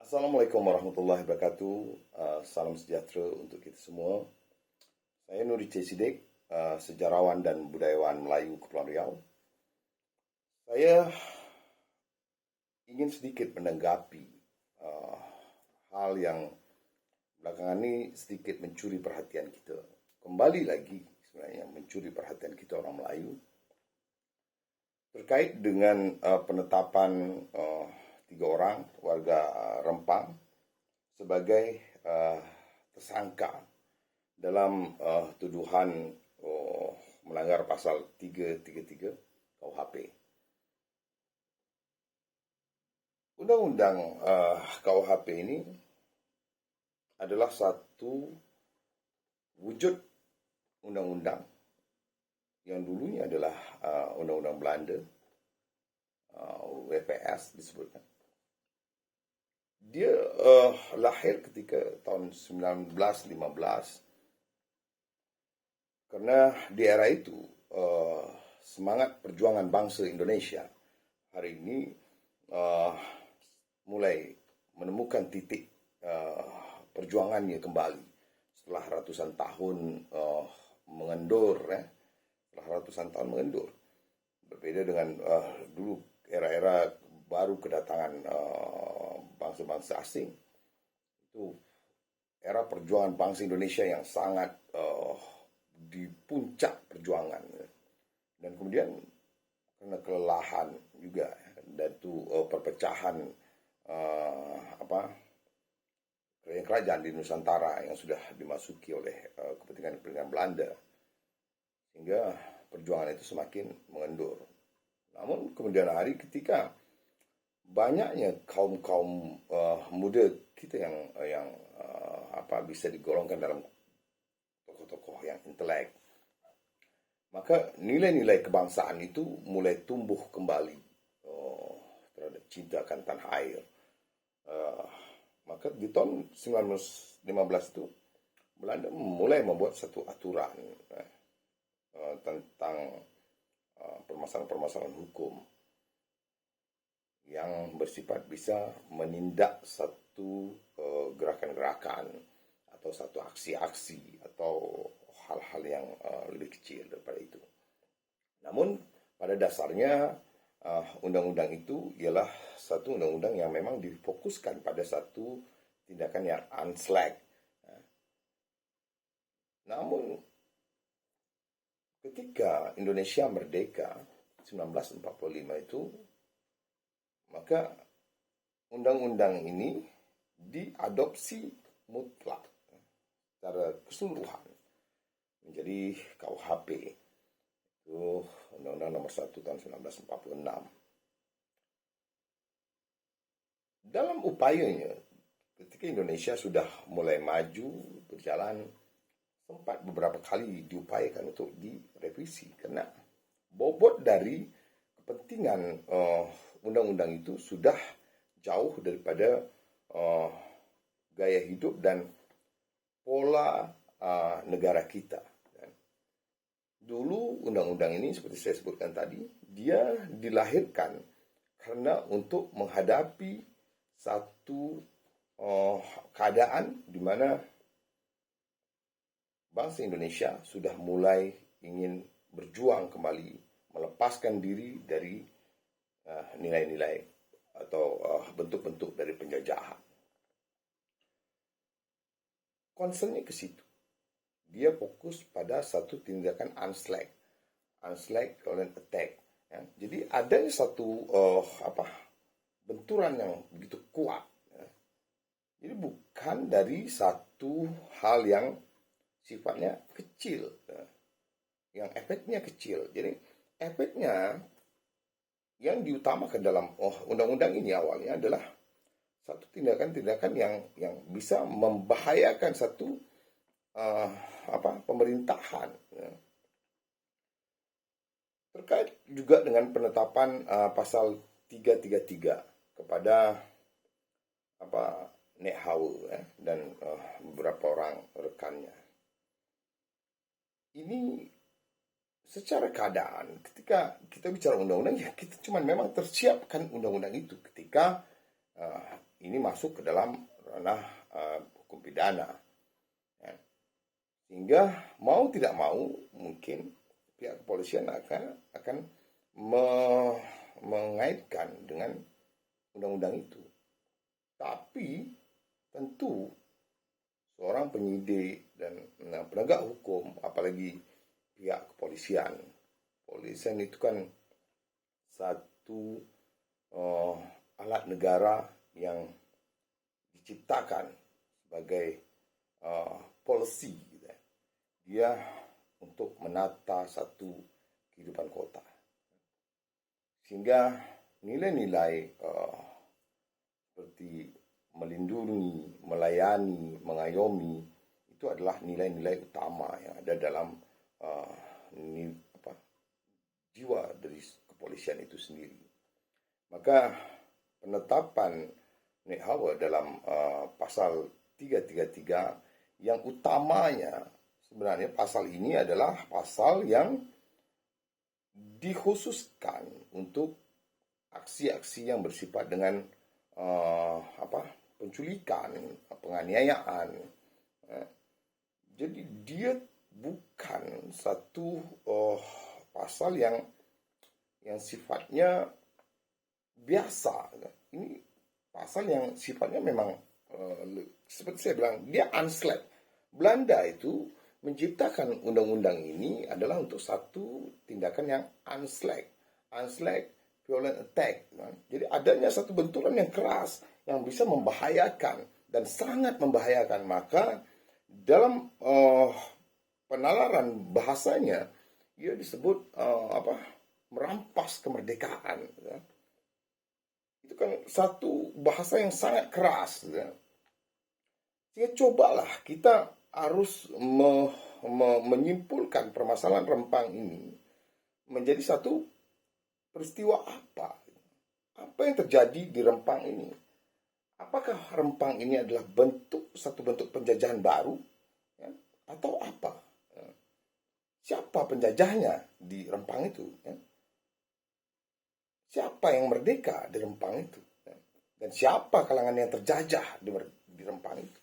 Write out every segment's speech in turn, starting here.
Assalamualaikum warahmatullahi wabarakatuh. Salam sejahtera untuk kita semua. Saya Nuri C. Siddiq, sejarawan dan budayawan Melayu Kepulauan Riau. Saya ingin sedikit menanggapi hal yang belakangan ini sedikit mencuri perhatian kita. Kembali lagi sebenarnya mencuri perhatian kita orang Melayu terkait dengan penetapan 3 orang warga Rempang sebagai tersangka dalam tuduhan melanggar pasal 333 KUHP. Undang-undang KUHP ini adalah satu wujud undang-undang yang dulunya adalah undang-undang Belanda, WPS disebutkan. Dia lahir ketika tahun 1915 karena di era itu semangat perjuangan bangsa Indonesia hari ini mulai menemukan titik perjuangannya kembali setelah ratusan tahun mengendur. Setelah ratusan tahun mengendur, berbeda dengan dulu era-era baru kedatangan bangsa-bangsa asing. Itu era perjuangan bangsa Indonesia yang sangat di puncak perjuangan, dan kemudian karena kelelahan juga dan itu perpecahan kerajaan di Nusantara yang sudah dimasuki oleh kepentingan Belanda, sehingga perjuangan itu semakin mengendur. Namun kemudian hari ketika banyaknya kaum muda kita yang bisa digolongkan dalam tokoh-tokoh yang intelek, maka nilai-nilai kebangsaan itu mulai tumbuh kembali terhadap cinta akan tanah air. Maka di tahun 1915 itu Belanda mulai membuat satu aturan tentang permasalahan-permasalahan hukum yang bersifat bisa menindak satu gerakan-gerakan atau satu aksi-aksi atau hal-hal yang lebih kecil daripada itu. Namun pada dasarnya undang-undang itu ialah satu undang-undang yang memang difokuskan pada satu tindakan yang unslag. Namun ketika Indonesia merdeka 1945 itu, maka undang-undang ini diadopsi mutlak secara keseluruhan menjadi KUHP, itu Undang-Undang Nomor 1 tahun 1946. Dalam upayanya, ketika Indonesia sudah mulai maju berjalan, sempat beberapa kali diupayakan untuk direvisi karena bobot dari kepentingan undang-undang itu sudah jauh daripada gaya hidup dan pola negara kita. Dulu undang-undang ini seperti saya sebutkan tadi, dia dilahirkan karena untuk menghadapi satu keadaan di mana bangsa Indonesia sudah mulai ingin berjuang kembali, melepaskan diri dari nilai-nilai atau bentuk-bentuk dari penjajahan. Concernnya ke situ. Dia fokus pada satu tindakan unslag colon attack. Ya. Jadi ada satu benturan yang begitu kuat. Ya. Jadi bukan dari satu hal yang sifatnya kecil, yang efeknya kecil. Jadi efeknya yang diutamakan dalam undang-undang ini awalnya adalah satu tindakan-tindakan yang bisa membahayakan satu pemerintahan. Terkait juga dengan penetapan pasal 333 kepada Nek Hau dan beberapa orang rekannya. Ini secara keadaan ketika kita bicara undang-undang, ya kita cuma memang tersiapkan undang-undang itu ketika ini masuk ke dalam ranah hukum pidana. Ya. Sehingga mau tidak mau mungkin pihak kepolisian akan mengaitkan dengan undang-undang itu. Tapi tentu seorang penyidik dan penegak hukum, apalagi pihak kepolisian itu kan satu alat negara yang diciptakan sebagai policy, gitu ya. Dia untuk menata satu kehidupan kota, sehingga nilai-nilai seperti melindungi, melayani, mengayomi itu adalah nilai-nilai utama yang ada dalam jiwa dari kepolisian itu sendiri. Maka penetapan Nick Howard dalam pasal 333 yang utamanya sebenarnya pasal ini adalah pasal yang dikhususkan untuk aksi-aksi yang bersifat dengan penculikan, penganiayaan. Jadi dia bukan satu pasal yang sifatnya biasa. Ini pasal yang sifatnya memang seperti saya bilang, dia unslag. Belanda itu menciptakan undang-undang ini adalah untuk satu tindakan yang unslag violent attack. Jadi adanya satu benturan yang keras yang bisa membahayakan dan sangat membahayakan. Maka dalam penalaran bahasanya ia disebut merampas kemerdekaan. Itu kan satu bahasa yang sangat keras. Jadi cobalah kita harus menyimpulkan permasalahan Rempang ini menjadi satu peristiwa apa? Apa yang terjadi di Rempang ini? Apakah Rempang ini adalah satu bentuk penjajahan baru? Ya? Atau apa? Siapa penjajahnya di Rempang itu? Ya? Siapa yang merdeka di Rempang itu? Ya? Dan siapa kalangan yang terjajah di Rempang itu?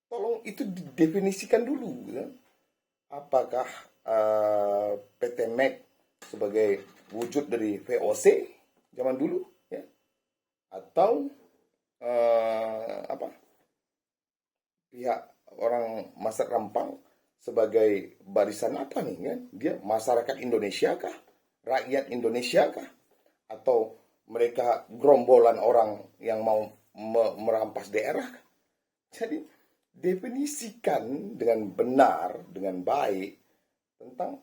Tolong itu didefinisikan dulu. Ya? Apakah PT MEK sebagai wujud dari VOC zaman dulu, ya, atau pihak orang masyarakat Rempang sebagai barisan apa nih, kan? Dia masyarakat Indonesia kah, rakyat Indonesia kah, atau mereka gerombolan orang yang mau merampas daerah kah? Jadi definisikan dengan benar, dengan baik tentang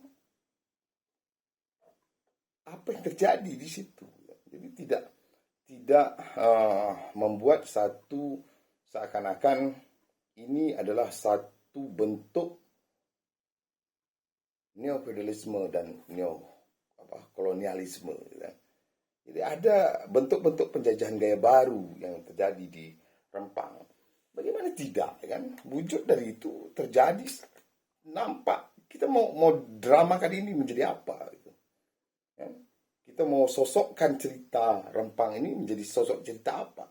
apa yang terjadi di situ. Jadi tidak membuat satu seakan-akan ini adalah satu bentuk neofeudalisme dan kolonialisme. Jadi ada bentuk-bentuk penjajahan gaya baru yang terjadi di Rempang. Bagaimana tidak, kan? Wujud dari itu terjadi, nampak. Kita mau dramakan ini menjadi apa? Gitu. Ya? Kita mau sosokkan cerita Rempang ini menjadi sosok cerita apa?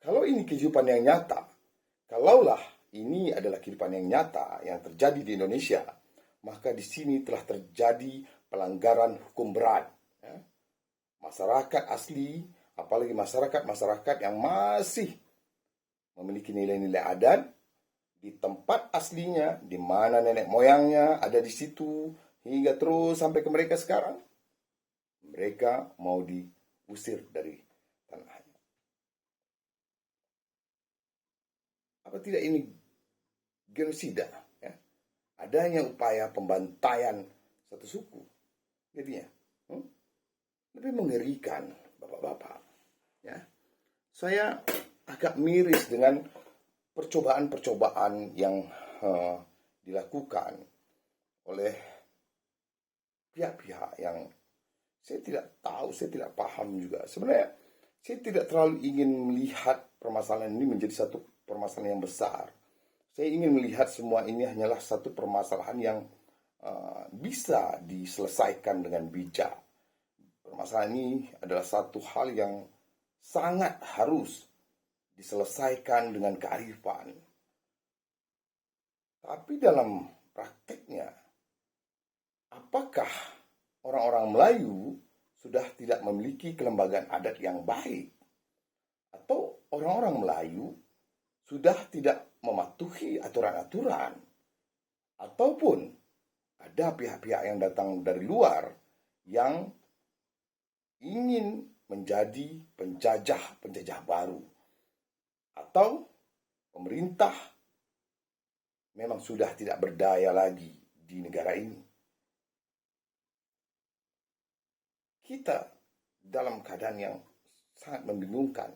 Kalau ini kehidupan yang nyata, kalaulah ini adalah kehidupan yang nyata yang terjadi di Indonesia, maka di sini telah terjadi pelanggaran hukum berat. Ya? Masyarakat asli, apalagi masyarakat yang masih memiliki nilai-nilai adat di tempat aslinya, di mana nenek moyangnya ada di situ, hingga terus sampai ke mereka sekarang, mereka mau diusir dari tanahnya. Apa tidak ini genosida? Ya? Adanya upaya pembantaian satu suku. Jadinya lebih mengerikan, bapak-bapak. Ya, saya agak miris dengan percobaan-percobaan yang dilakukan oleh pihak-pihak yang saya tidak tahu, saya tidak paham juga. Sebenarnya saya tidak terlalu ingin melihat permasalahan ini menjadi satu permasalahan yang besar. Saya ingin melihat semua ini hanyalah satu permasalahan yang bisa diselesaikan dengan bijak. Permasalahan ini adalah satu hal yang sangat harus diselesaikan dengan kearifan. Tapi dalam prakteknya, apakah orang-orang Melayu sudah tidak memiliki kelembagaan adat yang baik? Atau orang-orang Melayu sudah tidak mematuhi aturan-aturan? Ataupun ada pihak-pihak yang datang dari luar yang ingin menjadi penjajah baru? Atau pemerintah memang sudah tidak berdaya lagi di negara ini? Kita dalam keadaan yang sangat membingungkan,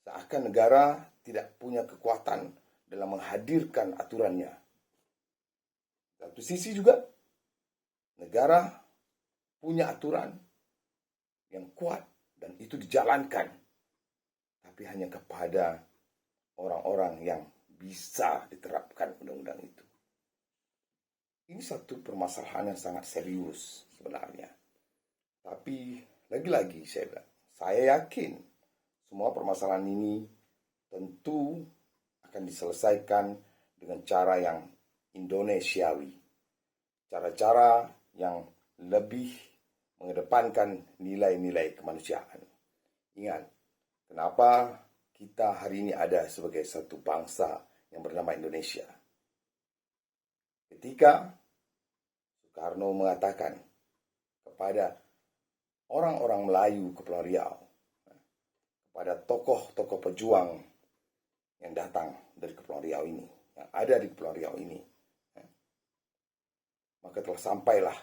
seakan negara tidak punya kekuatan dalam menghadirkan aturannya. Satu sisi juga, negara punya aturan yang kuat dan itu dijalankan, tapi hanya kepada orang-orang yang bisa diterapkan undang-undang itu. Ini satu permasalahan yang sangat serius sebenarnya. Tapi lagi-lagi saya yakin semua permasalahan ini tentu akan diselesaikan dengan cara yang Indonesiawi. Cara-cara yang lebih mengedepankan nilai-nilai kemanusiaan. Ingat, kenapa kita hari ini ada sebagai satu bangsa yang bernama Indonesia? Ketika Soekarno mengatakan kepada orang-orang Melayu Kepulauan Riau, kepada tokoh-tokoh pejuang yang datang dari Kepulauan Riau ini, yang ada di Kepulauan Riau ini, maka telah sampailah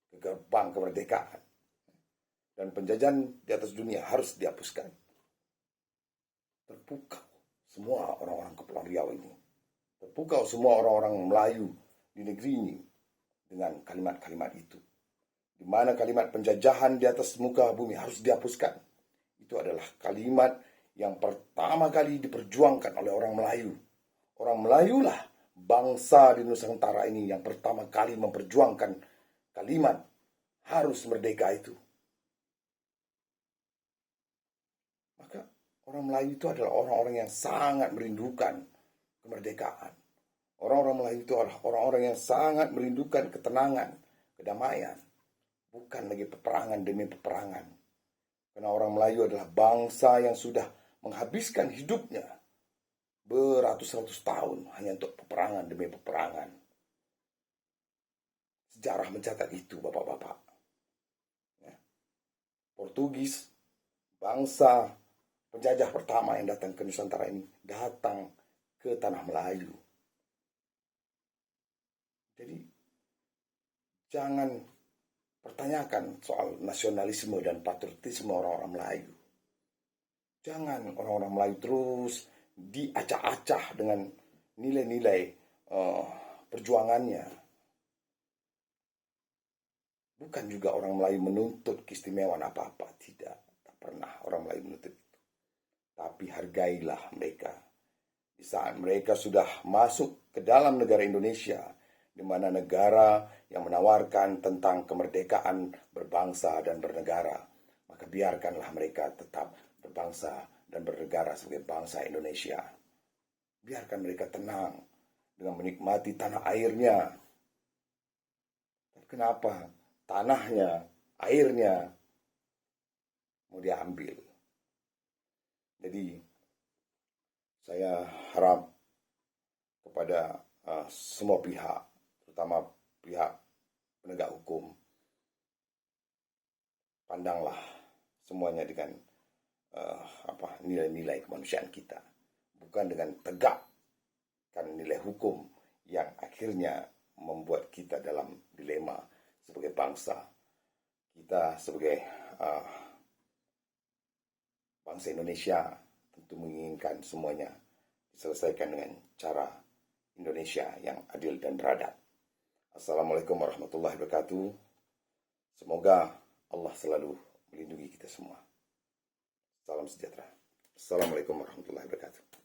ke gerbang kemerdekaan. Dan penjajahan di atas dunia harus dihapuskan. Terpukau semua orang-orang Kepulauan Riau ini. Terpukau semua orang-orang Melayu di negeri ini dengan kalimat-kalimat itu. Di mana kalimat penjajahan di atas muka bumi harus dihapuskan. Itu adalah kalimat yang pertama kali diperjuangkan oleh orang Melayu. Orang Melayulah bangsa di Nusantara ini yang pertama kali memperjuangkan kalimat harus merdeka itu. Maka orang Melayu itu adalah orang-orang yang sangat merindukan kemerdekaan. Orang-orang Melayu itu adalah orang-orang yang sangat merindukan ketenangan, kedamaian. Bukan lagi peperangan demi peperangan. Karena orang Melayu adalah bangsa yang sudah menghabiskan hidupnya beratus-ratus tahun hanya untuk peperangan demi peperangan. Sejarah mencatat itu, bapak-bapak. Portugis, bangsa penjajah pertama yang datang ke Nusantara ini, datang ke tanah Melayu. Jadi, jangan pertanyakan soal nasionalisme dan patriotisme orang-orang Melayu. Jangan orang-orang Melayu terus diacah-acah dengan nilai-nilai perjuangannya. Bukan juga orang Melayu menuntut keistimewaan apa-apa. Tidak, tak pernah orang Melayu menuntut itu. Tapi hargailah mereka. Di saat mereka sudah masuk ke dalam negara Indonesia, di mana negara yang menawarkan tentang kemerdekaan berbangsa dan bernegara, maka biarkanlah mereka tetap berbangsa dan bernegara sebagai bangsa Indonesia. Biarkan mereka tenang dengan menikmati tanah airnya. Kenapa tanahnya, airnya mau diambil? Jadi saya harap kepada semua pihak, terutama pihak penegak hukum, pandanglah semuanya dengan nilai-nilai kemanusiaan kita, bukan dengan tegakkan nilai hukum yang akhirnya membuat kita dalam dilema sebagai bangsa. Kita sebagai bangsa Indonesia tentu menginginkan semuanya diselesaikan dengan cara Indonesia yang adil dan beradab. Assalamualaikum warahmatullahi wabarakatuh. Semoga Allah selalu melindungi kita semua. Salam sejahtera. Assalamualaikum warahmatullahi wabarakatuh.